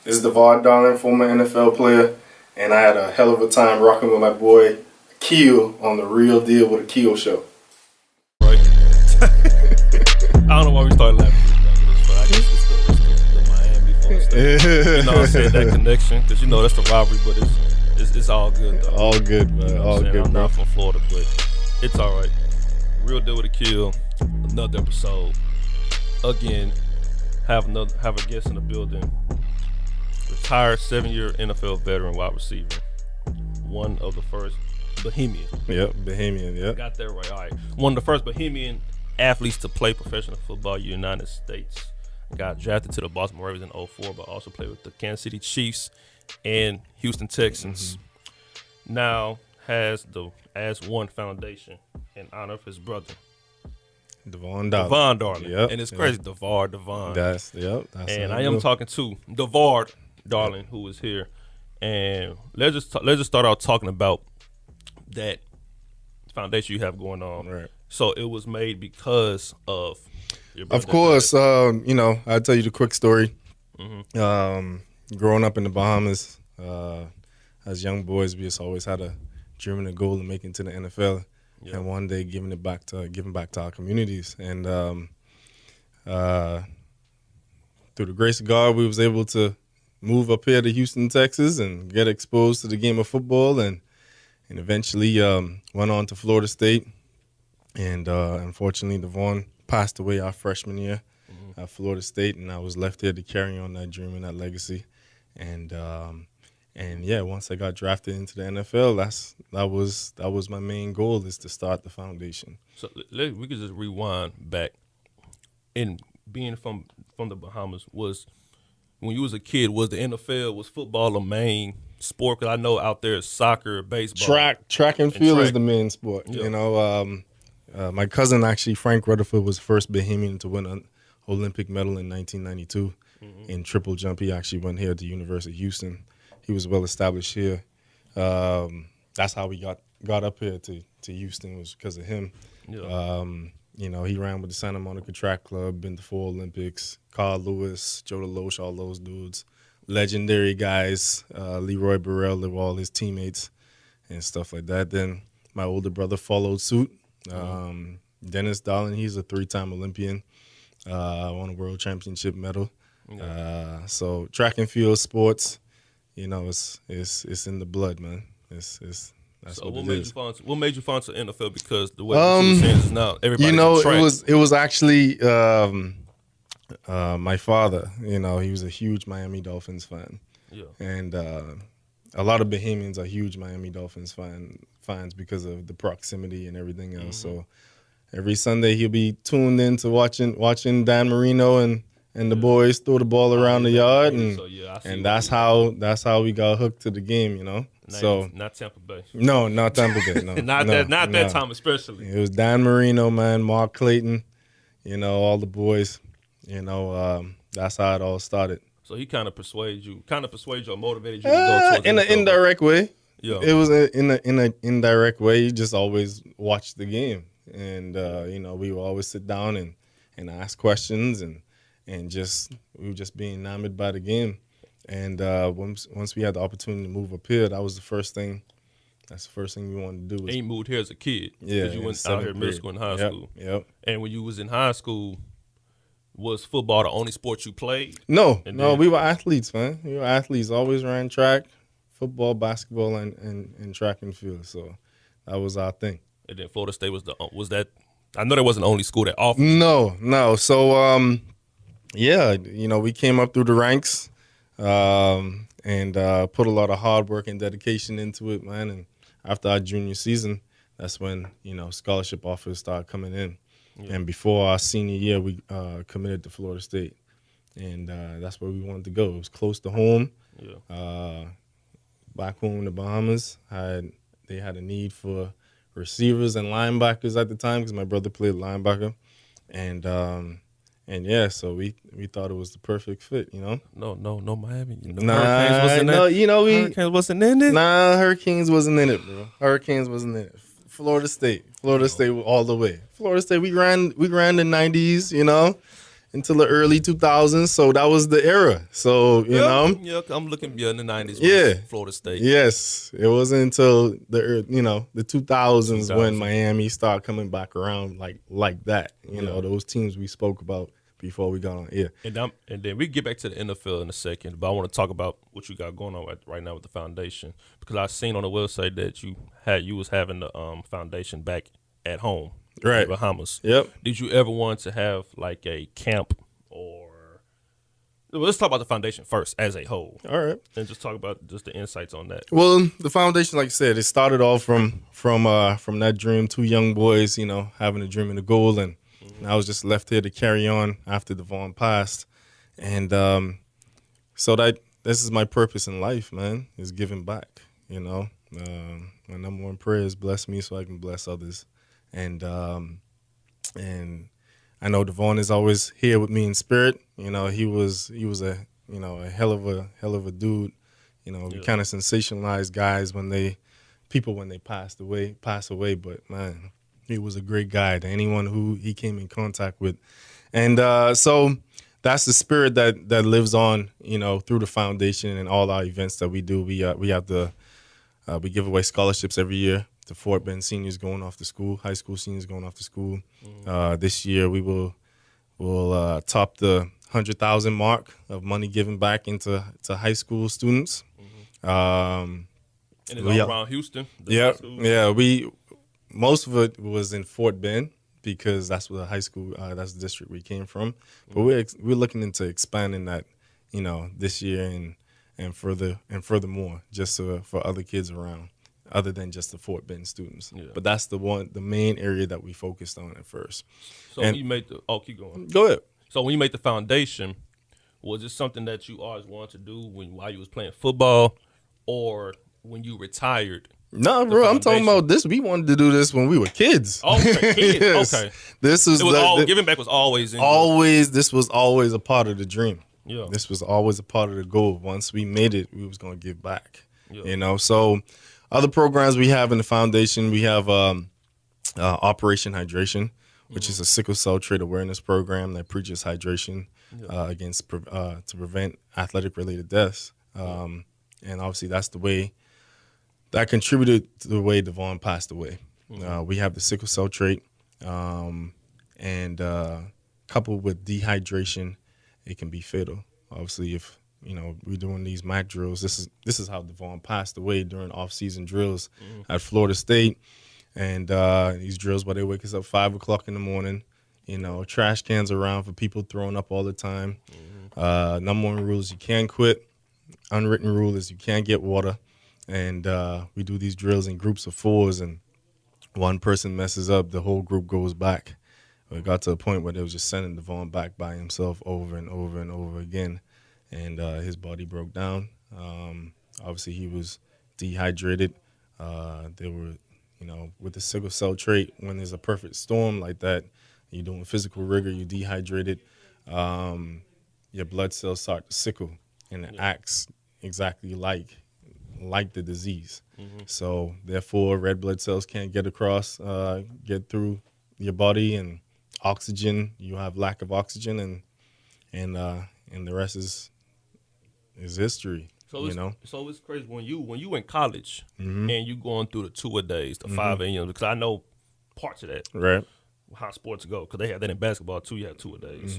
This is Devard Darling, former NFL player, and I had a hell of a time rocking with my boy Akil on the Real Deal with Akil show. Right. I don't know why we started laughing at this, but I guess it's the Miami Florida State. You know what I'm saying? That connection, because you know that's the rivalry, but it's all good though. All good, man. You know all good, I'm bro. not from Florida, but it's all right. Real Deal with Akil, another episode. Again, have a guest in the building. Retired 7-year NFL veteran wide receiver. One of the first Bahamian. Yep, Bahamian, yep. Got that right. All right. One of the first Bahamian athletes to play professional football in the United States. Got drafted to the Baltimore Ravens in 2004, but also played with the Kansas City Chiefs and Houston Texans. Mm-hmm. Now has the As One Foundation in honor of his brother. Devard Darling. Yep. And it's crazy. Devard. That's and I am talking to Devard Darling, who is here. And let's just start out talking about that foundation you have going on. Right. So it was made because of your brother. Of course, I'll tell you the quick story. Mm-hmm. Growing up in the Bahamas, as young boys, we just always had a dream and a goal of making it to the NFL. Yep. And one day giving back to our communities. And through the grace of God, we was able to move up here to Houston, Texas, and get exposed to the game of football, and eventually went on to Florida State. And unfortunately, Devon passed away our freshman year at Florida State, and I was left here to carry on that dream and that legacy. And yeah, once I got drafted into the NFL, that was my main goal, is to start the foundation. So we could just rewind back. And being from the Bahamas, was when you was a kid, was the NFL, was football a main sport? Because I know out there is soccer, baseball, track and field track is the main sport. Yeah. You know, my cousin actually, Frank Rutherford, was the first Bahamian to win an Olympic medal in 1992 in triple jump. He actually went here at the University of Houston. He was well established here. That's how we got up here to Houston, was because of him. Yeah. He ran with the Santa Monica Track Club, been to 4 Olympics. Carl Lewis, Joe DeLoach, all those dudes, legendary guys. Leroy Burrell, they were all his teammates and stuff like that. Then my older brother followed suit. Dennis Darling, he's a 3-time Olympian, won a world championship medal. Yeah. So track and field sports, it's in the blood, man. That's so what it is. What made you fall into NFL? Because the way you were saying is now everybody's track. it was actually my father. He was a huge Miami Dolphins fan. Yeah. And a lot of Bahamians are huge Miami Dolphins fans because of the proximity and everything else. So every Sunday he'll be tuned in to watching Dan Marino and the boys throw the ball around the yard, and that's how we got hooked to the game, Not Tampa Bay. No, not Tampa Bay. No, not that time especially. It was Dan Marino, man, Mark Clayton, all the boys. That's how it all started. So he kind of persuaded you or motivated you to go towards in an indirect way. Yeah, it was in an indirect way. You just always watched the game, and we would always sit down and ask questions and we were just being enamored by the game. And once we had the opportunity to move up here, that was the first thing. That's the first thing we wanted to do. And you moved here as a kid. Yeah, because you went out here middle school and high school. Yep. And when you was in high school, was football the only sport you played? No, we were athletes, man. We were athletes. Always ran track, football, basketball, and track and field. So that was our thing. And then Florida State was that? I know that wasn't the only school that offered. No. So we came up through the ranks. And put a lot of hard work and dedication into it, man. And after our junior season, that's when, scholarship offers started coming in. Yeah. And before our senior year, we committed to Florida State. And that's where we wanted to go. It was close to home. Yeah. Back home in the Bahamas, they had a need for receivers and linebackers at the time because my brother played linebacker. And yeah, so we thought it was the perfect fit, No, Miami. Hurricanes wasn't Hurricanes wasn't in it. Nah, Hurricanes wasn't in it, bro. Hurricanes wasn't in it. Florida State all the way. Florida State, we ran the 90s, until the early 2000s. So that was the era. So you know, Yeah, I'm looking in the 90s. Yeah. Florida State. yes, it wasn't until the 2000s when 2000. Miami started coming back around like that. You know, Yeah. those teams we spoke about before we got on air. And then we get back to the NFL in a second, but I want to talk about what you got going on right now with the foundation, because I seen on the website that you was having the foundation back at home, Right. in Bahamas. Yep. Did you ever want to have like a camp well, let's talk about the foundation first as a whole, All right. and just talk about just the insights on that. Well, the foundation, like I said, it started off from that dream. Two young boys, having a dream and a goal, and I was just left here to carry on after Devon passed, and so this is my purpose in life, man, is giving back. My number one prayer is bless me so I can bless others, and I know Devon is always here with me in spirit. He was a a hell of a dude. We kind of sensationalize guys when they pass away, but man, he was a great guy to anyone who he came in contact with, and so that's the spirit that lives on, through the foundation and all our events that we do. We give away scholarships every year to Fort Bend seniors going off to school, high school seniors going off to school. This year we will top the 100,000 mark of money given back to high school students. And it's all around Houston. Yeah. Most of it was in Fort Bend because that's where the high school, that's the district we came from. But we're looking into expanding that, this year and furthermore, just for other kids around, other than just the Fort Bend students. Yeah. But that's the main area that we focused on at first. So when you made keep going. Go ahead. So when you made the foundation, was it something that you always wanted to do while you was playing football, or when you retired? No, bro, I'm talking about this. We wanted to do this when we were kids. Oh, okay, kids. Yes. Okay. Giving back was always this was always a part of the dream. Yeah. This was always a part of the goal. Once we made it, we was going to give back. Yeah. So other programs we have in the foundation, we have Operation Hydration, which is a sickle cell trait awareness program that preaches hydration to prevent athletic related deaths. And obviously that's the way that contributed to the way Devon passed away. We have the sickle cell trait, and coupled with dehydration, it can be fatal. Obviously, if we're doing these MAC drills, this is how Devon passed away during off-season drills at Florida State, and these drills where they wake us up 5 o'clock in the morning. Trash cans around for people throwing up all the time. Number one rule is you can't quit. Unwritten rule is you can't get water. And we do these drills in groups of 4s, and one person messes up, the whole group goes back. It got to a point where they was just sending Devon back by himself over and over and over again, and his body broke down. Obviously, he was dehydrated. There were, with the sickle cell trait, when there's a perfect storm like that, you're doing physical rigor, you're dehydrated, your blood cells start to sickle, and it acts exactly like the disease. So therefore red blood cells can't get through your body, and oxygen, you have lack of oxygen, and the rest is history. So it's crazy when you in college and you going through the two-a-days, the 5 a.m. because I know parts of that, right? How sports go, because they have that in basketball too. You have two-a-days.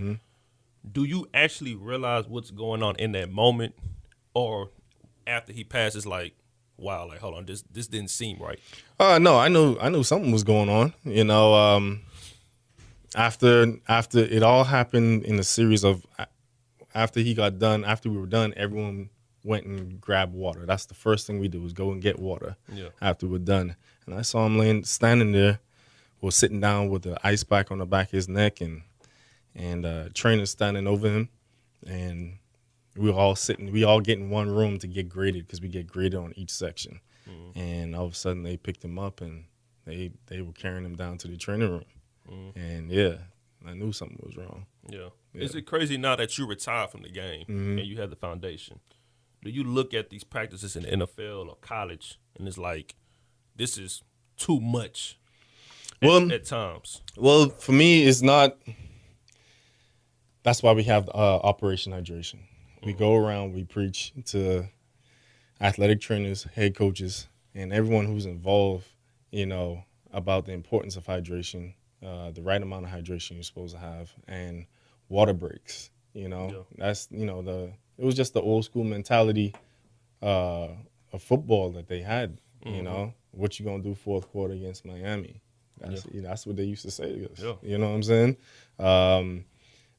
Do you actually realize what's going on in that moment, or after he passed, it's like, wow, like, hold on, this didn't seem right? No, I knew something was going on. After it all happened in a series of, after we were done, everyone went and grabbed water. That's the first thing we do, is go and get water after we're done. And I saw him standing there, sitting down with the ice pack on the back of his neck, and trainer standing over him, and we all get in one room to get graded, because we get graded on each section. And all of a sudden they picked him up, and they were carrying him down to the training room. And I knew something was wrong. Yeah. Is it crazy now that you retired from the game and you have the foundation? Do you look at these practices in the NFL or college and it's like, this is too much at times? Well, for me, it's not. that's why we have Operation Hydration. We go around, we preach to athletic trainers, head coaches, and everyone who's involved, about the importance of hydration, the right amount of hydration you're supposed to have, and water breaks. That's it was just the old school mentality of football that they had. What you gonna do fourth quarter against Miami? That's what they used to say to us. Yeah. You know what I'm saying?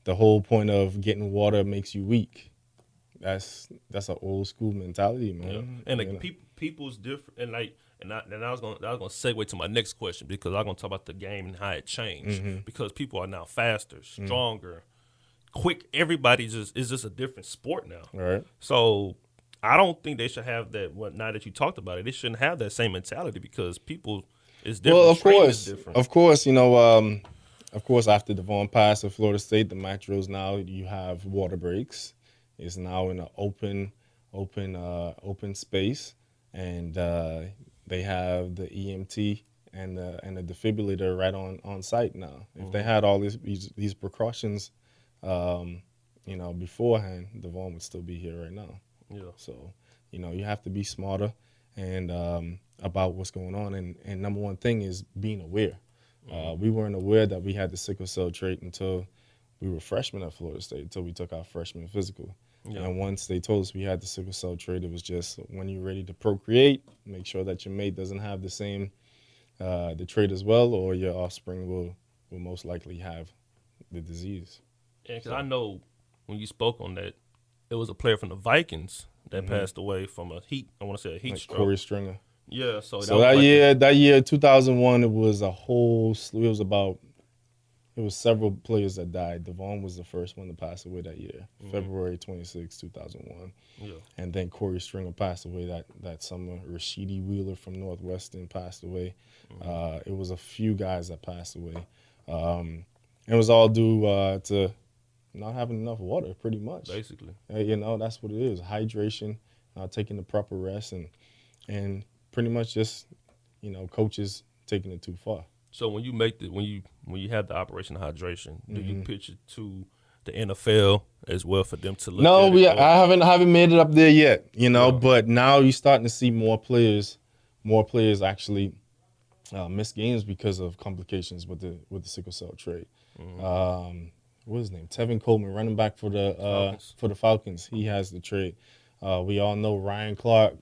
The whole point of getting water makes you weak. That's an old school mentality, man. Yeah. And people's different, and I was gonna segue to my next question, because I'm gonna talk about the game and how it changed, because people are now faster, stronger, quick. Everybody is just a different sport now. All right. So I don't think they should have that. Now that you talked about it, they shouldn't have that same mentality, because people is different. Well, Training is different. of course, after Devon passed at Florida State, the match drills now you have water breaks. It's now in an open space, and they have the EMT and the defibrillator right on site now. If they had all these precautions, beforehand, Devon would still be here right now. Yeah. So, you have to be smarter and about what's going on. And number one thing is being aware. We weren't aware that we had the sickle cell trait until we were freshmen at Florida State, until we took our freshman physical. Yeah. And once they told us we had the sickle cell trait, it was just when you're ready to procreate, make sure that your mate doesn't have the same the trait as well, or your offspring will most likely have the disease. Yeah, because I know when you spoke on that, it was a player from the Vikings that passed away from a heat. I want to say a heat stroke. Corey Stringer. Yeah. So that year, 2001, it was a whole slew. It was several players that died. Devon was the first one to pass away that year, February 26, 2001. Yeah. And then Corey Stringer passed away that summer. Rashidi Wheeler from Northwestern passed away. It was a few guys that passed away. It was all due to not having enough water, pretty much. Basically. That's what it is. Hydration, taking the proper rest, and pretty much just, coaches taking it too far. So when you when you have the Operation Hydration, do you pitch it to the NFL as well for them to look at it? I haven't made it up there yet, but now you're starting to see more players actually miss games because of complications with the sickle cell trait. What is his name? Tevin Coleman, running back for the Falcons. He has the trait. We all know Ryan Clark,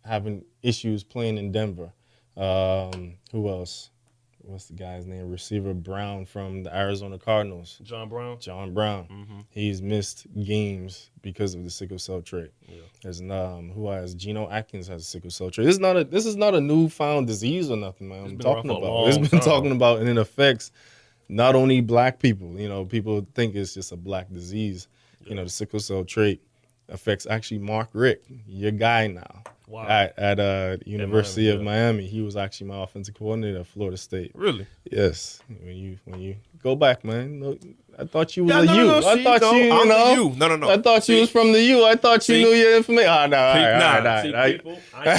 having issues playing in Denver. Who else? What's the guy's name? Receiver Brown from the Arizona Cardinals. John Brown. He's missed games because of the sickle cell trait. Yeah. There's Geno Atkins has a sickle cell trait. This is not a newfound disease or nothing, man. It's been talking about, and it affects not only black people. People think it's just a black disease. Yeah. The sickle cell trait affects actually Mark Richt, your guy now. Wow. At University of Miami. He was actually my offensive coordinator at Florida State. Really? Yes. When you go back, man. I thought you was I'm the you. No. I thought you was from the U. I thought you knew your information. Oh, no. People, I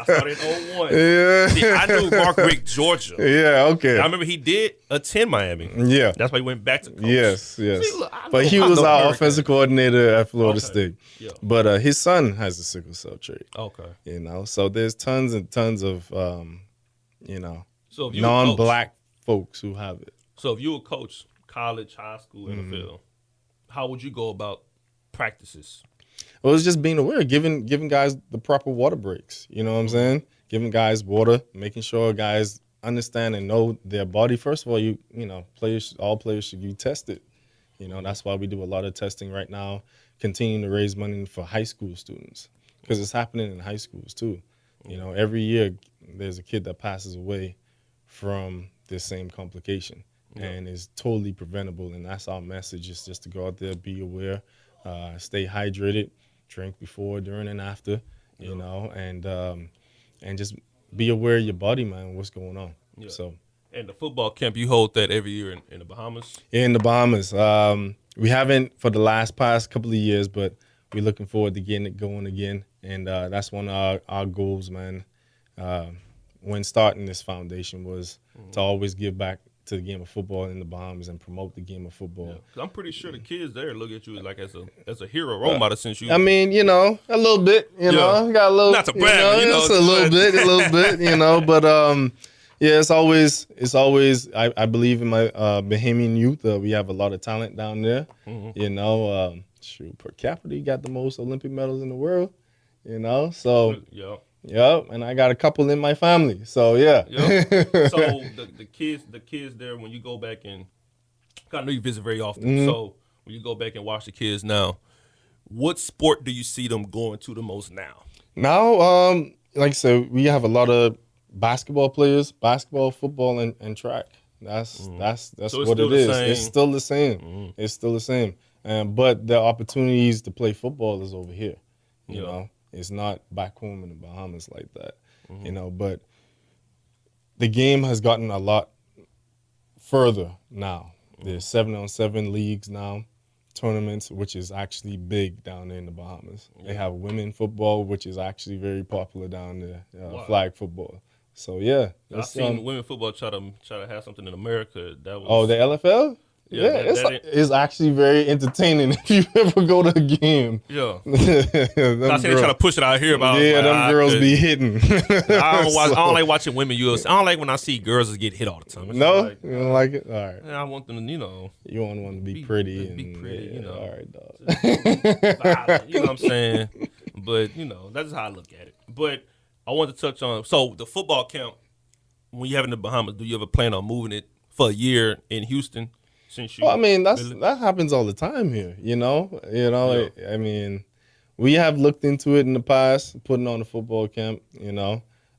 started in 01. Yeah. See, I knew Mark Richt, Georgia. Yeah, okay. I remember he did attend Miami. Yeah. That's why he went back to coach. Yes. See, look, but he was our offensive coordinator at Florida State. Yeah. But his son has a sickle cell trait. Okay. So there's tons and tons of, so if you non-black folks who have it. So if you were a coach, college, high school, NFL, how would you go about practices? Well, it's just being aware, giving guys the proper water breaks. You know what I'm saying? Giving guys water, making sure guys understand and know their body. First of all, all players should be tested. That's why we do a lot of testing right now, continuing to raise money for high school students, because it's happening in high schools too. Every year there's a kid that passes away from this same complication. And it's totally preventable, and that's our message, is just to go out there, be aware, stay hydrated, drink before, during, and after, and just be aware of your body, man, what's going on. Yeah. So. And the football camp, you hold that every year in the Bahamas? Yeah, in the Bahamas. We haven't for the past couple of years, but we're looking forward to getting it going again, and that's one of our goals, man, when starting this foundation, was to always give back to the game of football in the Bahamas and promote the game of football. Yeah. 'Cause I'm pretty sure the kids there look at you like as a hero role model since you. I mean, a little bit, got a little, not to brag, but just a little bit, but yeah, it's always. I believe in my Bahamian youth. We have a lot of talent down there. Shoot, per capita, you got the most Olympic medals in the world. So yeah, and I got a couple in my family. So yeah. So the kids there, when you go back and I know you visit very often. So when you go back and watch the kids now, what sport do you see them going to the most now? Now, like I said, we have a lot of basketball players, football, and track. That's So what it is. same. It's still the same. It's still the same. But the opportunities to play football is over here. You know, it's not back home in the Bahamas like that. But the game has gotten a lot further now. There's 7-on-7 leagues now, tournaments, which is actually big down there in the Bahamas. They have women football, which is actually very popular down there, flag football. So yeah, I've seen women football try to have something in America. That was the LFL. Yeah, it's actually very entertaining if you ever go to a game. Yeah, I see they try to push it out here. But them girls be hitting. I don't like watching women UFC. I don't like when I see girls get hit all the time. It's no, you don't like it. All right. I want them to, You want one to be pretty and be pretty. All right, dog. Violent, you know what I'm saying? But that's just how I look at it. But I want to touch on the football camp. When you have in the Bahamas, do you ever plan on moving it for a year in Houston? I mean, that happens all the time here. I mean, we have looked into it in the past, putting on a football camp.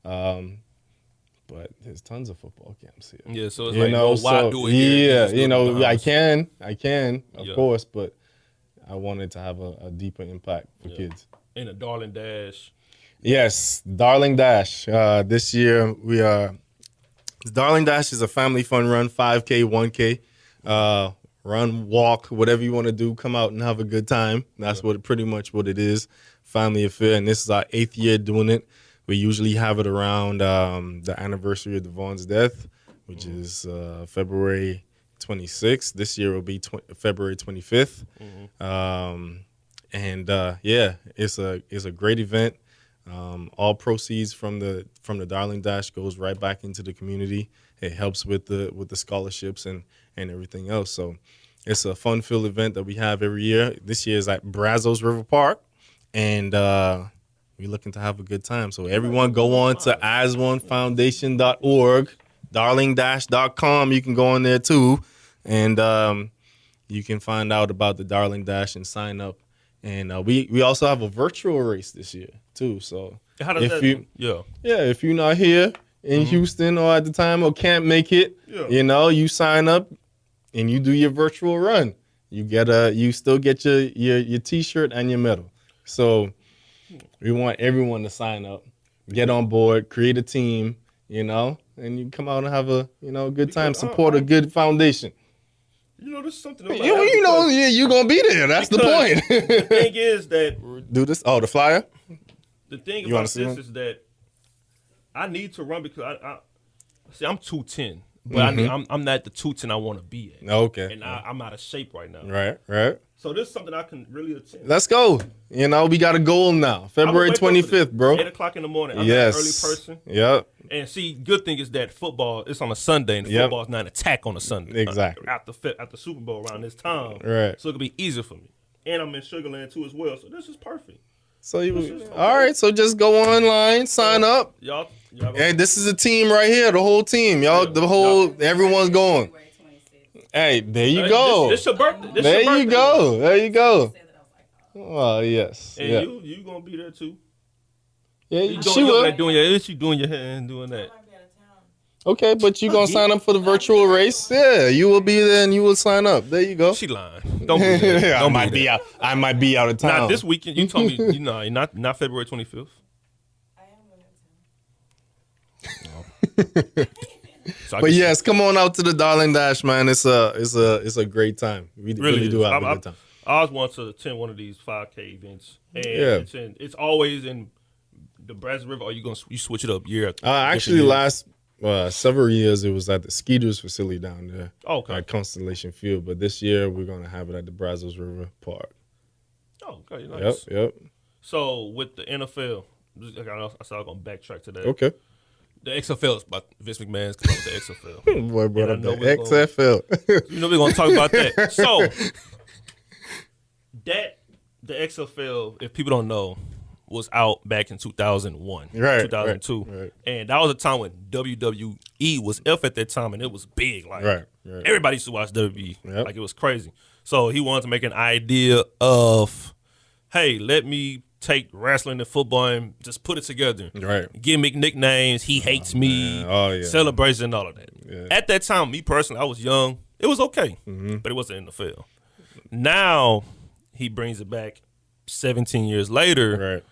But there's tons of football camps here. Yeah, so it's why do it here? Yeah, I can, of course, but I wanted to have a deeper impact for kids. And a Darling Dash. Yes, Darling Dash. This year the Darling Dash is a family fun run, 5K, 1K. Run, walk, whatever you want to do, come out and have a good time. That's pretty much what it is, family affair. And this is our 8th year doing it. We usually have it around the anniversary of Devon's death, which is February 26th. This year will be February 25th. It's a great event. All proceeds from the Darling Dash goes right back into the community. It helps with the scholarships and everything else. So it's a fun-filled event that we have every year. This year is at Brazos River Park, and we're looking to have a good time. So everyone go on to asOneFoundation.org, darling-.com. You can go on there too, and you can find out about the Darling Dash and sign up. And we also have a virtual race this year too. So how does if you're not here in Houston or at the time or can't make it, you sign up and you do your virtual run. You still get your T-shirt and your medal. So we want everyone to sign up, get on board, create a team, and you come out and have a good time, support a good foundation. This is something about you're gonna be there. That's the point. The thing is that do this. Oh, the flyer. The thing about this is that I need to run because I'm 210, but I'm not the 210 I want to be at. Okay. And I'm out of shape right now. Right. So this is something I can really attend. Let's go. We got a goal now. February 25th, bro. 8:00 in the morning. I'm yes. an early person. Yep. And see, good thing is that football, it's on a Sunday, and football's not an attack on a Sunday. Exactly. After Super Bowl around this time. Right. So it'll be easier for me. And I'm in Sugar Land too as well. So this is perfect. So all right, so just go online, sign up. Y'all hey, this is a team right here, the whole team. Everyone's going. Hey, there you go. This your birthday. There you go. Oh, yes. And you going to be there too. Yeah, she will. Doing your hair and doing that. Okay, but you gonna sign up for the virtual race? Yeah, you will be there and you will sign up. There you go. She lying. Don't be there. I might be out of town. Not this weekend. You told me not February 25th. I am going to So but yes, come on out to the Darling Dash, man. It's a great time. We really do have a good time. I always want to attend one of these 5K events, and it's always in the Brazos River. Or you switch it up year? Actually, Several years it was at the Skeeters facility down there Okay. at Constellation Field, but this year we're gonna have it at the Brazos River Park. Oh, okay, nice. Yep. So with the NFL, I said I was gonna backtrack to that. Okay. The XFL is about Vince McMahon's come up with the XFL. Boy brought up And I the know we're XFL. You know we're gonna talk about that. So the XFL, if people don't know, was out back in 2001, Right, 2002, right. and that was a time when WWE was F at that time, and it was big. Like Right. everybody used to watch WWE, Yep. like it was crazy. So he wanted to make an idea of, hey, let me take wrestling and football and just put it together. Right. Gimmick nicknames. He hates me. man. Oh, yeah. Celebration and all of that. Yeah. At that time, me personally, I was young. It was okay, but it wasn't in the field. Now he brings it back 17 years later, Right.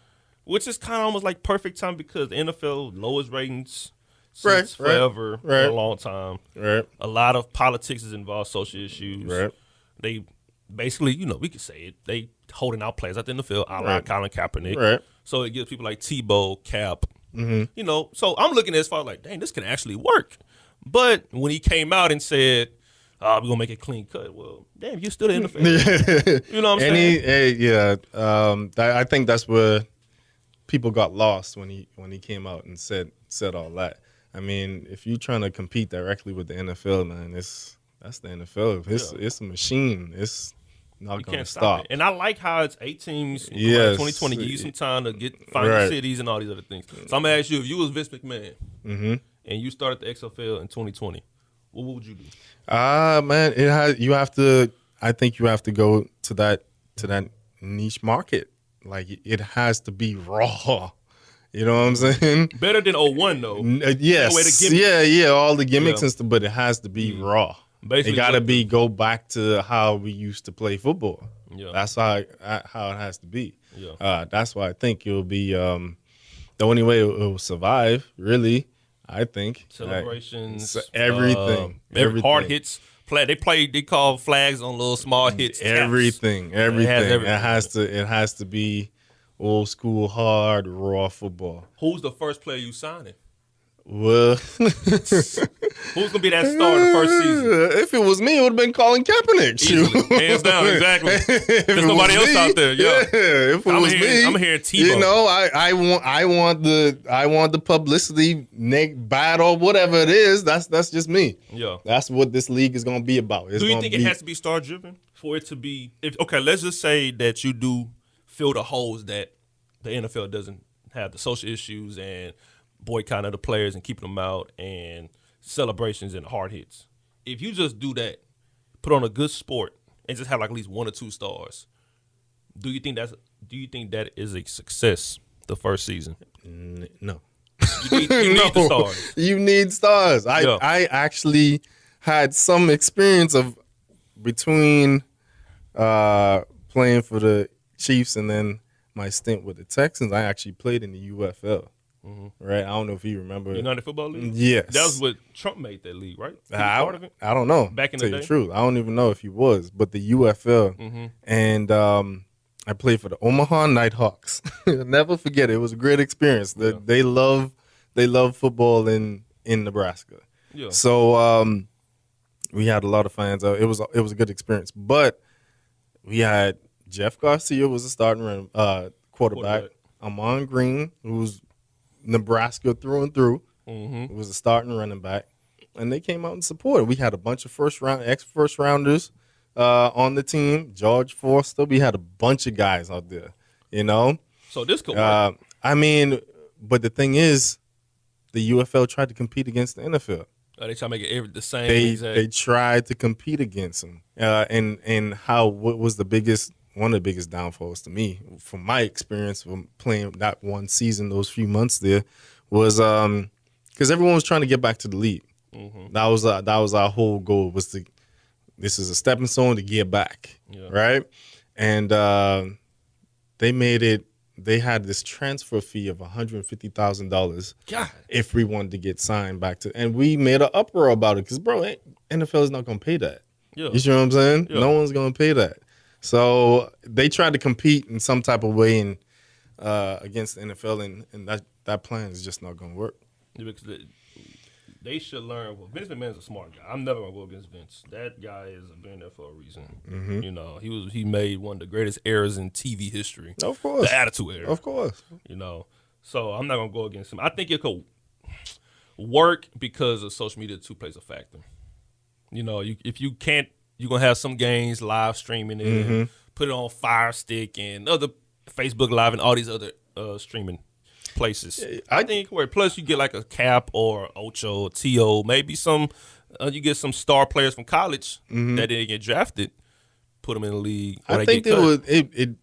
which is kind of almost like perfect time because the NFL lowest ratings Right, since forever, for right. a long time. Right. A lot of politics is involved, social issues. Right. They basically, we could say it, they holding out players at the NFL, a la Right. Colin Kaepernick. Right. So it gives people like Tebow, Cap, so I'm looking at it as far like, dang, this can actually work. But when he came out and said, we're going to make it clean cut, well, damn, you're still in the NFL. You know what I'm saying? I think that's where people got lost when he came out and said all that. I mean, if you're trying to compete directly with the NFL, man, that's the NFL. It's a machine. It's not You going to can't stop. it. And I like how it's 8 teams. Yes. 2020 give you some time to find the Right. cities and all these other things. So I'm going to ask you, if you was Vince McMahon and you started the XFL in 2020, what would you do? Man, I think you have to go to that niche market. Like it has to be raw. You know what I'm saying? Better than 01, though. Yes. Away the gimmicks. Yeah, all the gimmicks Yeah. and stuff, but it has to be raw. Basically, it got to what- go back to how we used to play football. Yeah. That's how it has to be. Yeah. That's why I think it'll be the only way it will survive, really, I think. Celebrations. Everything. Hard hits. They call flags on little small hits. taps. Everything. everything. It has to be old school, hard, raw football. Who's the first player you signing? Well, Who's going to be that star in the first season? if it was me, it would have been Colin Kaepernick. Easily. Shoot. Hands down, exactly. If There's it nobody was else me, out there. Yeah. If it was me, I'm hearing Tebow. You know, I want the publicity, bad or whatever it is. That's just me. Yeah. That's what this league is going to be about. Do you think it has to be star driven for it to be? Let's just say that you do fill the holes that the NFL doesn't have, the social issues and boycotting of the players and keeping them out and celebrations and hard hits. If you just do that, put on a good sport and just have like at least 1 or 2 stars, do you think that is a success the first season? No. You need the stars. You need stars. Yeah. I actually had some experience of between playing for the Chiefs and then my stint with the Texans. I actually played in the UFL. Right? I don't know if you remember. United Football League? Yes. That was what Trump made that league, right? He was part of it? I don't know. Back in to the tell you day? the truth. I don't even know if he was, but the UFL. And I played for the Omaha Nighthawks. I'll never forget it. It was a great experience. They love football in Nebraska. Yeah. So we had a lot of fans. It was a good experience. But we had Jeff Garcia was a starting quarterback. Amon Green, who's Nebraska through and through, was a starting running back, and they came out and supported. We had a bunch of first rounders on the team. George Forster, we had a bunch of guys out there. You know, So this could work. I mean, but the thing is, the UFL tried to compete against the NFL. They try to make it the same. They tried to compete against them, and what was one of the biggest downfalls to me, from my experience from playing that one season, those few months there, was because everyone was trying to get back to the league. That was our whole goal, this is a stepping stone to get back, right? And they had this transfer fee of $150,000 if we wanted to get signed back to, and we made an uproar about it because, bro, NFL is not going to pay that. Yeah. You see what I'm saying? Yeah. No one's going to pay that. So they tried to compete in some type of way against the NFL, and that plan is just not going to work. Because they should learn. Well, Vince McMahon's a smart guy. I'm never gonna go against Vince. That guy is a billionaire for a reason. Mm-hmm. You know, he made one of the greatest eras in TV history. Of course, the Attitude Era. Of course, you know. So I'm not gonna go against him. I think it could work because of social media too plays a factor. You know, if you can't, you're gonna have some games live streaming it, put it on Fire Stick and other Facebook Live and all these other streaming places. I think where plus you get like a Cap or Ocho or T.O., maybe some you get some star players from college that didn't get drafted, put them in the league. I think they would.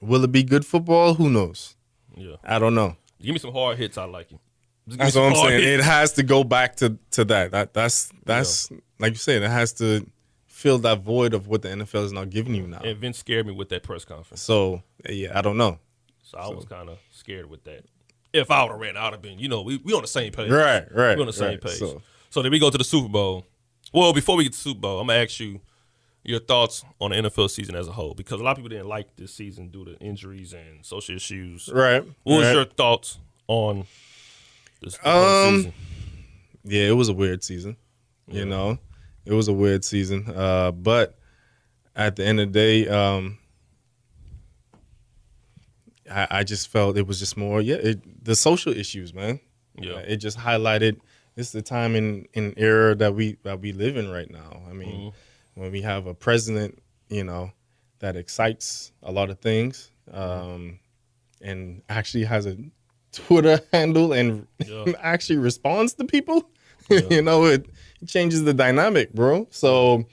Will it be good football? Who knows? Yeah, I don't know. Give me some hard hits. I like it. That's what I'm saying. Hits. It has to go back to that. That's like you said. It has to fill that void of what the NFL is not giving you now. And Vince scared me with that press conference. So yeah, I don't know. So I was kind of scared with that. If I would have ran, I would have been. You know, we on the same page. Right. We on the same page. So then we go to the Super Bowl. Well, before we get to the Super Bowl, I'm gonna ask you your thoughts on the NFL season as a whole, because a lot of people didn't like this season due to injuries and social issues. Right. What was your thoughts on this season? Yeah, it was a weird season. Yeah. You know, it was a weird season. But at the end of the day, I just felt it was just more, the social issues, man. Yeah. It just highlighted this is the time in era that we live in right now. I mean, when we have a president, you know, that excites a lot of things, and actually has a Twitter handle and actually responds to people, you know, it changes the dynamic, bro. So,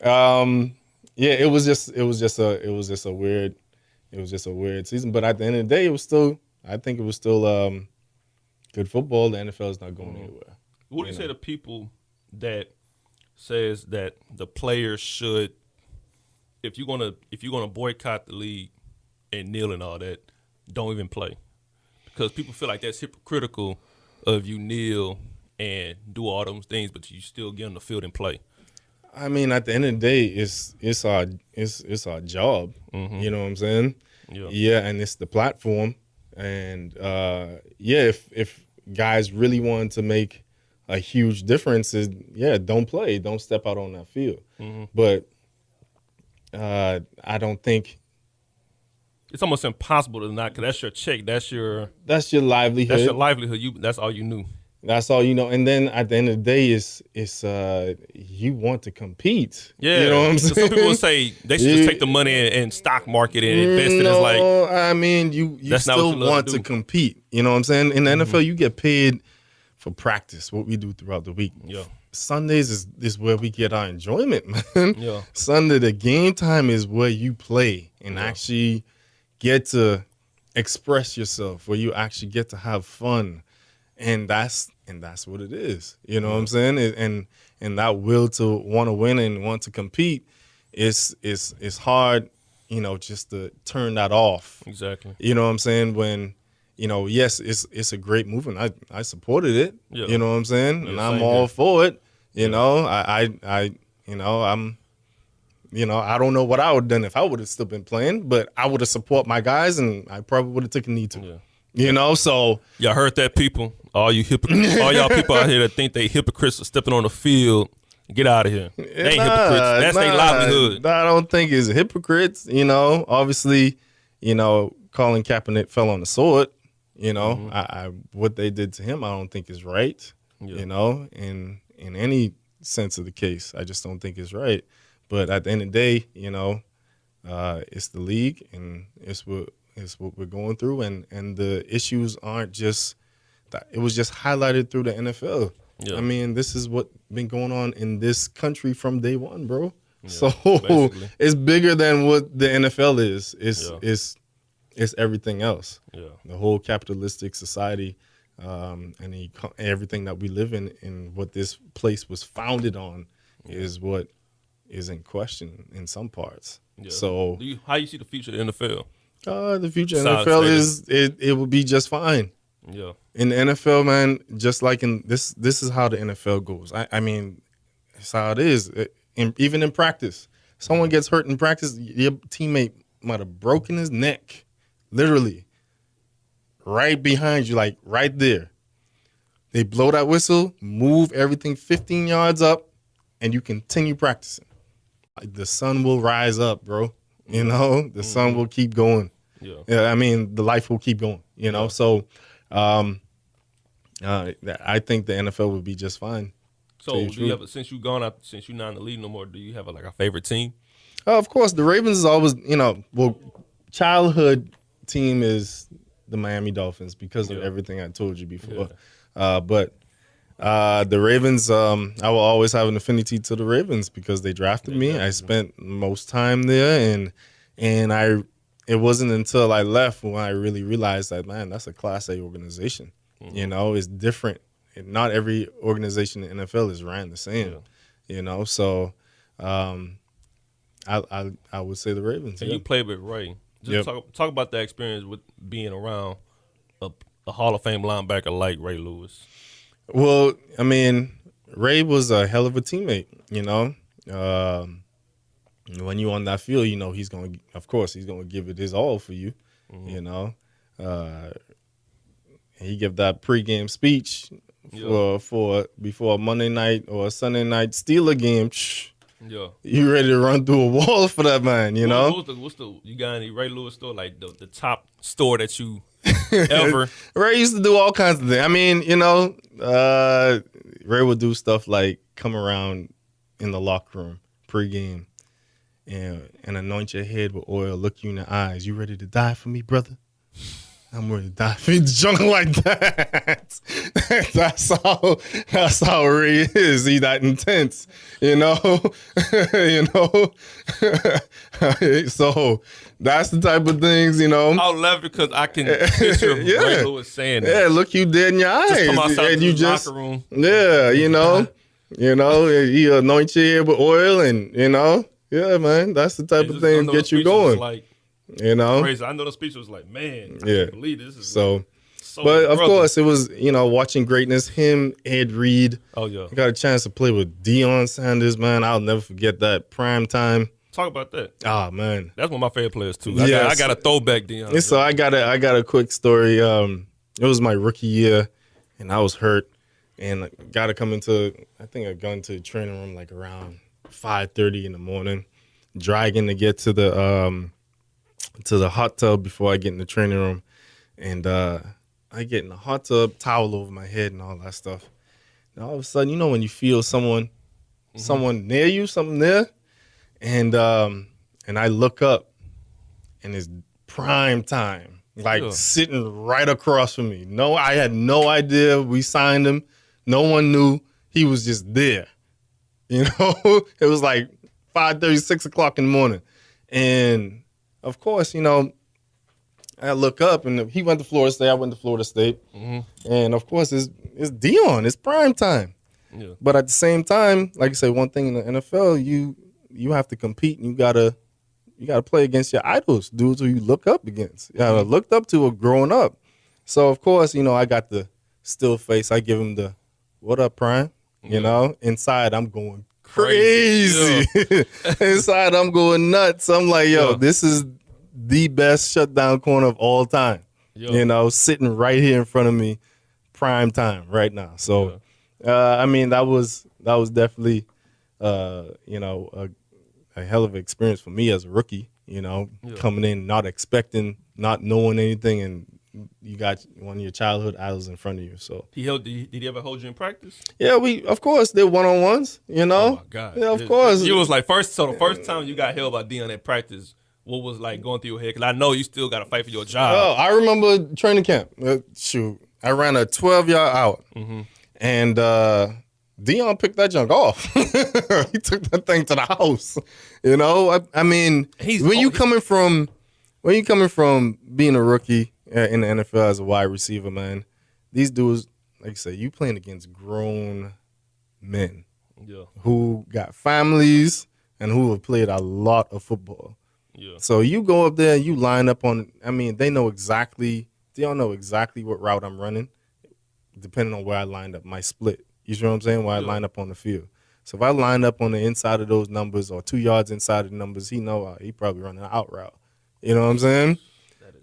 it was just a weird season. But at the end of the day, I think it was still good football. The NFL is not going anywhere. What do you say to people that says that the players should, if you're gonna boycott the league and kneel and all that, don't even play, because people feel like that's hypocritical of you kneel and do all those things, but you still get on the field and play. I mean, at the end of the day, it's our job. You know what I'm saying? Yeah, and it's the platform. And if guys really want to make a huge difference, don't play, don't step out on that field. But I don't think it's almost impossible to not, because that's your check, that's your livelihood. That's your livelihood. That's all you knew. That's all you know. And then at the end of the day, it's you want to compete. Yeah. You know what I'm saying? Some people will say they should just take the money and stock market and invest it. It's like, I mean, you still want to compete. You know what I'm saying? In the NFL, you get paid for practice, what we do throughout the week. Yeah. Sundays is where we get our enjoyment, man. Yeah. Sunday, the game time is where you play and actually get to express yourself, where you actually get to have fun. And that's what it is. You know what I'm saying? And that will to want to win and want to compete is hard, you know, just to turn that off. Exactly. You know what I'm saying? When, you know, yes, it's a great movement. I supported it. Yeah. You know what I'm saying? Yeah, and I'm all for it. You know, I don't know what I would have done if I would have still been playing, but I would have support my guys, and I probably would have taken a knee to. Yeah. You know, so y'all heard that, people? All y'all people out here that think they hypocrites for stepping on the field, get out of here. They ain't hypocrites. That's their livelihood. I don't think it's hypocrites. You know, obviously, you know, Colin Kaepernick fell on the sword. You know, I what they did to him, I don't think is right. Yeah. You know, in any sense of the case, I just don't think it's right. But at the end of the day, you know, it's the league, and it's what we're going through, and the issues aren't just that. It was just highlighted through the NFL. Yeah. I mean, this is what been going on in this country from day one, bro. Yeah, so basically, it's bigger than what the NFL is. It's everything else. Yeah. The whole capitalistic society, and everything that we live in and what this place was founded on is what is in question in some parts. Yeah. So how you see the future of the NFL? The future NFL is it will be just fine. Yeah. In the NFL, man, just like in this is how the NFL goes. I mean, it's how it is. Even in practice, someone gets hurt in practice, your teammate might have broken his neck, literally, right behind you, like right there. They blow that whistle, move everything 15 yards up, and you continue practicing. The sun will rise up, bro. You know, the sun will keep going. Yeah, I mean, the life will keep going. You know, so I think the NFL would be just fine. So do you have since you're not in the league no more? Do you have a favorite team? Of course, the Ravens is always, childhood team is the Miami Dolphins because of everything I told you before. But the Ravens, I will always have an affinity to the Ravens because they drafted me. I spent most time there, and it wasn't until I left when I really realized that, man, that's a Class A organization. You know, it's different. Not every organization in the NFL is ran the same. You know, so I would say the Ravens. And you played with Ray. Just talk about that experience with being around a Hall of Fame linebacker like Ray Lewis. Well, I mean, Ray was a hell of a teammate, you know. When you're on that field, you know, he's going to give it his all for you, you know. He gave that pregame speech before a Monday night or a Sunday night Steeler game. You ready to run through a wall for that man, you know? What's the you got any Ray Lewis store, like the top store that you ever? Ray used to do all kinds of things. I mean, you know, Ray would do stuff like come around in the locker room pregame and anoint your head with oil, look you in the eyes. You ready to die for me, brother? I'm ready to die for you. Junk like that. That's how Ray is. He's that intense, you know. So that's the type of things, you know. I'll laugh because I can picture Ray Lewis saying that. Yeah, look you dead in your eyes. Just come outside and to you the just locker room. Yeah, you know, he anoint your head with oil, and you know, yeah, man, that's the type of thing that get you going. Like, you know, crazy. I know the speech was like, man, I can't believe this is so. But of course, it was, you know, watching greatness. Him, Ed Reed. Oh yeah, I got a chance to play with Deion Sanders, man. I'll never forget that prime time. Talk about that. Ah, man, that's one of my favorite players too. I got a throwback Deion. So I got a quick story. It was my rookie year, and I was hurt, and I got to come into. I think I got into the training room like around 5:30 in the morning, dragging to get to the hot tub before I get in the training room, and I get in the hot tub, towel over my head and all that stuff. And all of a sudden, you know, when you feel someone near you, something there, and I look up, and it's prime time, like sitting right across from me. No, I had no idea we signed him. No one knew. He was just there. You know, it was like 5:30, 6 o'clock in the morning, and of course, you know, I look up, and he went to Florida State. I went to Florida State. And, of course, it's Deion. It's prime time. Yeah. But at the same time, like I say, one thing in the NFL, you have to compete, and you gotta play against your idols, dudes who you look up against. I looked up to growing up. So, of course, you know, I got the still face. I give him the, what up, prime? You know? Inside, I'm going crazy. Inside, I'm going nuts. I'm like, this is the best shutdown corner of all time. You know, sitting right here in front of me, prime time right now. So, I mean, that was definitely, you know, a hell of an experience for me as a rookie. You know, coming in, not expecting, not knowing anything, and you got one of your childhood idols in front of you. So did he ever hold you in practice? Yeah, we of course did one-on-ones. You know, oh my God, yeah, of course. It was like the first time you got held by Deion at practice. What was like going through your head? Because I know you still got to fight for your job. Oh, I remember training camp. Shoot, I ran a 12-yard out, and Deion picked that junk off. He took that thing to the house. You know, I mean, when you coming from being a rookie in the NFL as a wide receiver, man, these dudes, like you say, you playing against grown men who got families and who have played a lot of football. Yeah. So you go up there and you line up on, I mean, they all know exactly what route I'm running, depending on where I lined up, my split. You know what I'm saying? Where I line up on the field. So if I line up on the inside of those numbers or 2 yards inside of the numbers, he probably running an out route. You know what I'm saying?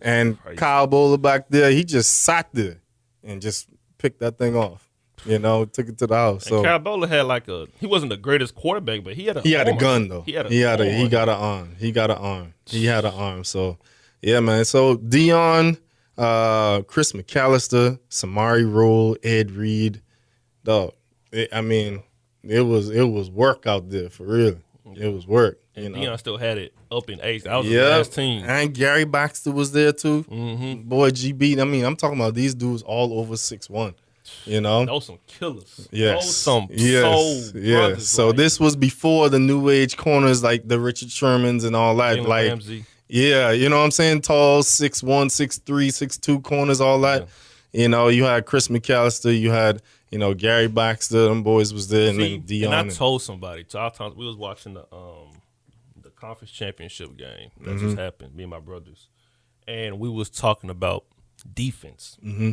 And crazy. Kyle Bowler back there, he just sat there and just picked that thing off. Took it to the house. And So Carabola had he wasn't the greatest quarterback, but he had he had a arm. gun though. He got an arm. He got an arm. So yeah, man. So Dion, Chris McAllister, Samari Rolle, Ed Reed, dog. It was work out there for real. It was work. And Dion still had it up in age. That was his last team. And Gary Baxter was there too. Mm-hmm. Boy, GB. I'm talking about these dudes all over 6'1". Those some killers. Yes. Those some soul brothers. So this was before the new age corners like the Richard Shermans and all that. Jalen Ramsey. Yeah, you know what I'm saying? Tall, 6'1", 6'3", 6'2 corners, all that. Yeah. You had Chris McAllister, you had, Gary Baxter, them boys was there, and then Dion. And I told somebody, we was watching the conference championship game that just happened, me and my brothers. And we was talking about defense. Mm-hmm.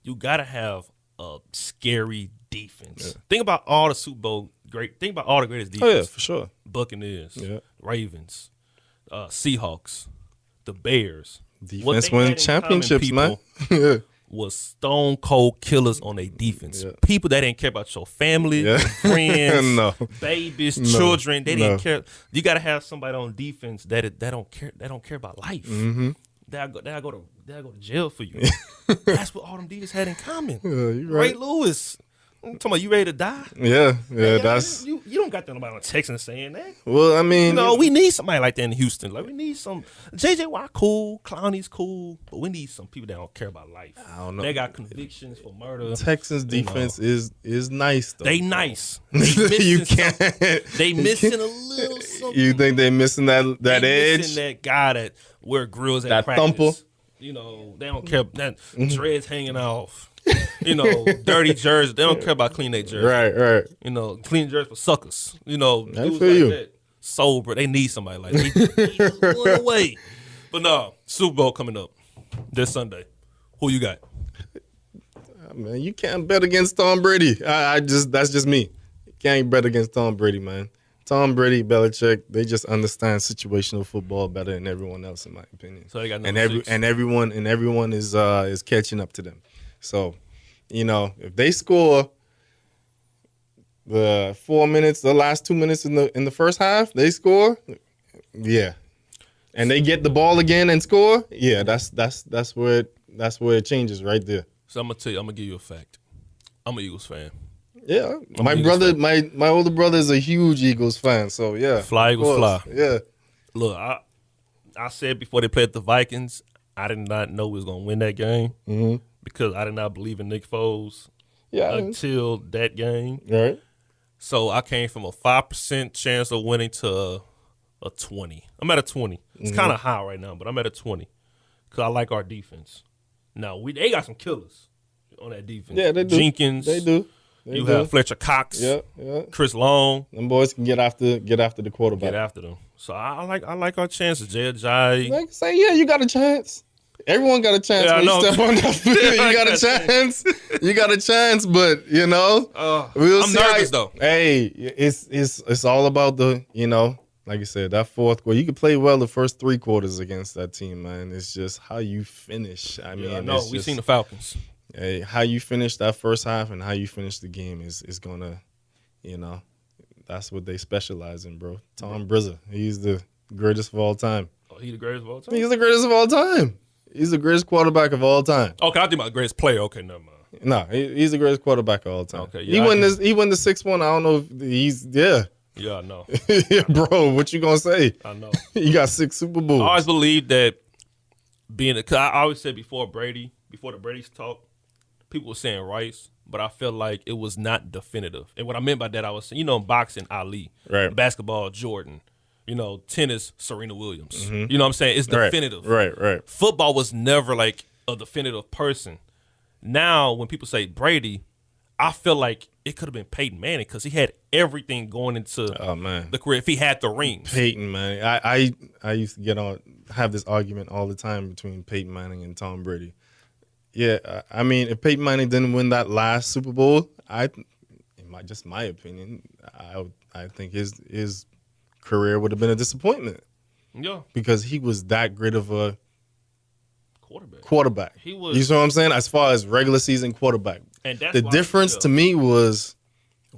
You got to have a scary defense. Yeah. Think about all the Super Bowl think about all the greatest defense. Oh, yeah, for sure. Buccaneers, Ravens, Seahawks, the Bears. Defense win championships, man. Yeah. Was stone cold killers on their defense. Yeah. People that didn't care about your family, friends, babies, children. They didn't care. You got to have somebody on defense that don't care. That don't care about life. Mm-hmm. They'll go to jail for you. That's what all them dudes had in common. You're right. Ray Lewis. I'm talking about you ready to die? Yeah, that's you don't got nobody on Texans saying that. Well, we need somebody like that in Houston. Like we need some JJ Watt cool, Clowney's cool, but we need some people that don't care about life. I don't know. They got convictions for murder. Texans defense is nice though. They nice. You can't. They missing a little something. You think they missing that edge? Missing that guy that wear grills at that practice. Thumper. They don't care. That dreads hanging off. Dirty jerseys. They don't care about clean their jersey. Right. Clean jersey for suckers. I dudes feel like you. that. Sober. They need somebody like that. They going away. But no, Super Bowl coming up this Sunday. Who you got? Man, you can't bet against Tom Brady. That's just me. You can't bet against Tom Brady, man. Tom Brady, Belichick, they just understand situational football better than everyone else, in my opinion. So they got everyone is catching up to them. So, if they score the last 2 minutes in the first half, they score, yeah, and they get the ball again and score, yeah, that's where it changes right there. So I'm gonna give you a fact. I'm an Eagles fan. Yeah, my older brother is a huge Eagles fan, so yeah. Fly Eagles fly. Yeah. Look, I said before they played the Vikings, I did not know we was gonna win that game because I did not believe in Nick Foles until that game. Right. So I came from a 5% chance of winning to a 20. I'm at a 20. It's kind of high right now, but I'm at a 20 because I like our defense. Now they got some killers on that defense. Yeah, they do. Jenkins. They do. You have Fletcher Cox, Chris Long. Them boys can get after the quarterback. Get after them. So I like our chances. Jay Ajayi. Like say, you got a chance. Everyone got a chance when you step on that field. You got a chance. You got a chance, but we'll I'm see nervous though. Hey, it's all about the like you said, that fourth quarter. You can play well the first 3 quarters against that team, man. It's just how you finish. We've seen the Falcons. Hey, how you finish that first half and how you finish the game is gonna, that's what they specialize in, bro. Tom Brizza, he's the greatest of all time. Oh, he's the greatest of all time? He's the greatest of all time. He's the greatest quarterback of all time. Okay, I think about the greatest player. Okay, never mind. No, he's the greatest quarterback of all time. Okay, he won the 6-1. I don't know if he's Yeah, I know. Bro, what you gonna say? I know. You got 6 Super Bowls. I always believed that cause I always said before the Brady's talk, people were saying Rice, but I felt like it was not definitive. And what I meant by that, I was saying, in boxing, Ali, right? Basketball, Jordan, tennis, Serena Williams. You know what I'm saying? It's definitive. Right. Football was never like a definitive person. Now, when people say Brady, I feel like it could have been Peyton Manning because he had everything going into the career if he had the rings. Peyton Manning. I used to have this argument all the time between Peyton Manning and Tom Brady. Yeah, if Peyton Manning didn't win that last Super Bowl, just my opinion, I think his career would have been a disappointment. Yeah, because he was that great of a quarterback. He was. You see what I'm saying? As far as regular season quarterback, And that's the why- difference yeah. to me was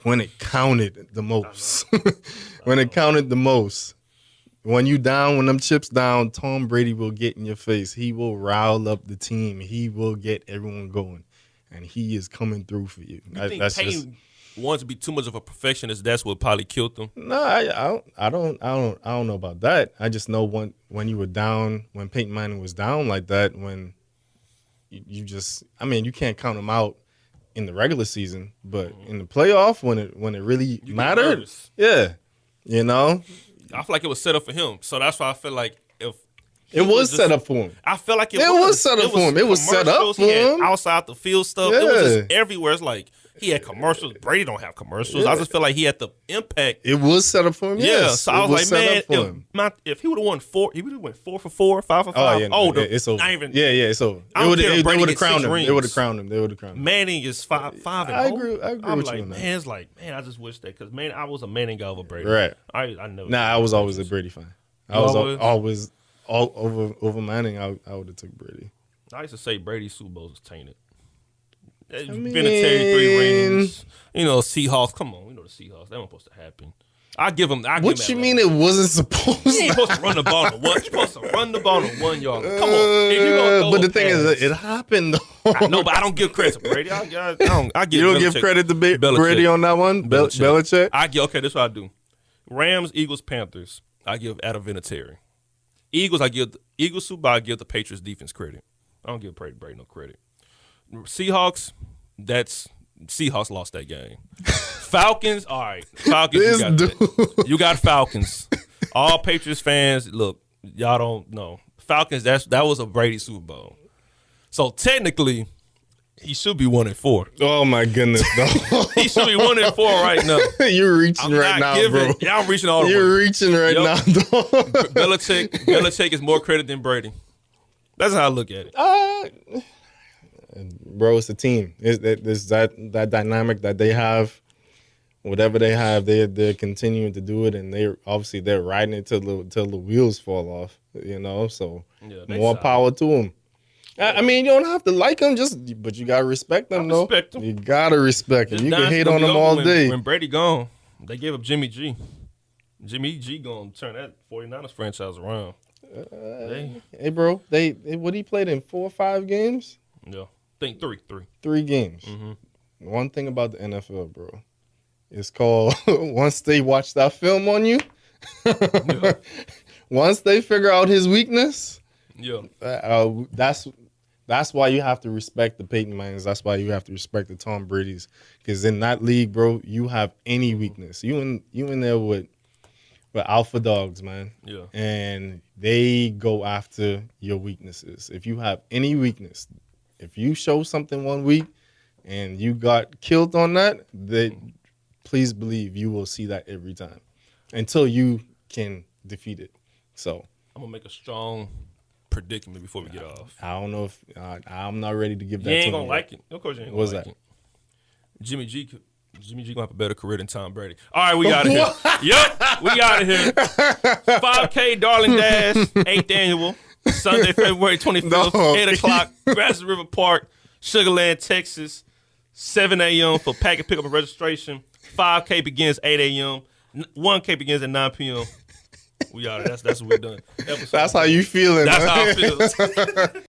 when it counted the most. When it counted the most. When you down, when them chips down, Tom Brady will get in your face. He will rile up the team. He will get everyone going, and he is coming through for you. You think Peyton wants to be too much of a perfectionist? That's what probably killed him. No, I don't know about that. I just know when you were down, when Peyton Manning was down like that, when you just, I mean, you can't count him out in the regular season, but in the playoff, when it really You get mattered, nervous. yeah, you know, I feel like it was set up for him. So that's why I feel like if it was set up for him. I felt like It was set up for him. It was set up commercials, for he had him. outside the field stuff. It was Yeah. just everywhere. It's like he had commercials. Brady don't have commercials. I just feel like he had the impact. It was set up for him. Yeah. Yes. So I It was like, set man, up for him. if he would have won 4, he would have went 4 for 4, 5 for 5. Oh yeah, no, the- it's over. not even, Yeah, it's over. I don't care if They Brady would have gets crowned 6 him. rings. They would have crowned him. They would have crowned him. Manning is 5 and I 0. agree I'm with like, you on that. man, it's like, man, I just wish that because man, I was a Manning guy over Brady. Right. I know. Nah, I was always a Brady fan. I You was always? always all over Manning. I would have took Brady. I used to say Brady's Super Bowls is tainted. mean- Vinatieri 3 rings. You know, Seahawks. Come on, we know the Seahawks. That wasn't supposed to happen. I give him. What you mean it wasn't supposed You ain't to? supposed to run the ball to what? You're supposed to run the ball to 1 yard. Come on. If you gonna throw But the a thing is, pass- it happened though. No, but I don't give credit to Brady. I give You don't give Belichick- credit to Belichick. Brady on that one? Belichick? I give, okay, this is what I do. Rams, Eagles, Panthers. I give Adam Vinatieri. Eagles, I give the Eagles Super Bowl, I give the Patriots defense credit. I don't give Brady no credit. Seahawks, Seahawks lost that game. Falcons, all right. Falcons, This you got dude. that. You got Falcons. All Patriots fans, look, y'all don't know. Falcons, that was a Brady Super Bowl. So technically, he should be 1-4. Oh my goodness, dog. He should be 1-4 right now. You're reaching I'm right not now, bro. Yeah, I'm reaching all the You're way. reaching right Yep. now, dog. Belichick is more credit than Brady. That's how I look at it. Bro, it's a team. It's that dynamic that they have. Whatever they have, they're continuing to do it, and they're riding it till the wheels fall off. You know, so Yeah, they more solid. power to them. I mean, you don't have to like them, but you gotta respect them, though. respect 'em. You gotta respect them. This You can dynasty hate gonna on be them over all when- day. When Brady gone, they gave up Jimmy G. Jimmy G gonna turn that 49ers franchise around. Hey, bro, what he played in 4 or 5 games, Yeah, think 3. 3 games. Mm-hmm. One thing about the NFL, bro, it's called once they watch that film on you, once they figure out his weakness, Yeah, that's why you have to respect the Peyton Mannings. That's why you have to respect the Tom Brady's, because in that league, bro, you have any weakness, you in there with alpha dogs, man. Yeah. And they go after your weaknesses. If you have any weakness, if you show something one week and you got killed on that, please believe you will see that every time until you can defeat it. So I'm gonna make a strong predicament before we get off. I don't know if I'm not ready to give that You to ain't him gonna yet. like it. Of course, you ain't gonna What's like that? it. Jimmy G gonna have a better career than Tom Brady. All right, we out of here. Yep, we out of here. 5K Darling Dash, 8th annual, Sunday, February 25th, No. 8 o'clock, Grass River Park, Sugarland, Texas, 7 a.m. for packet pickup and registration. 5K begins 8 a.m. 1K begins at 9 p.m. We out of here. That's what we're done. That's how you feeling. That's man. how I feel.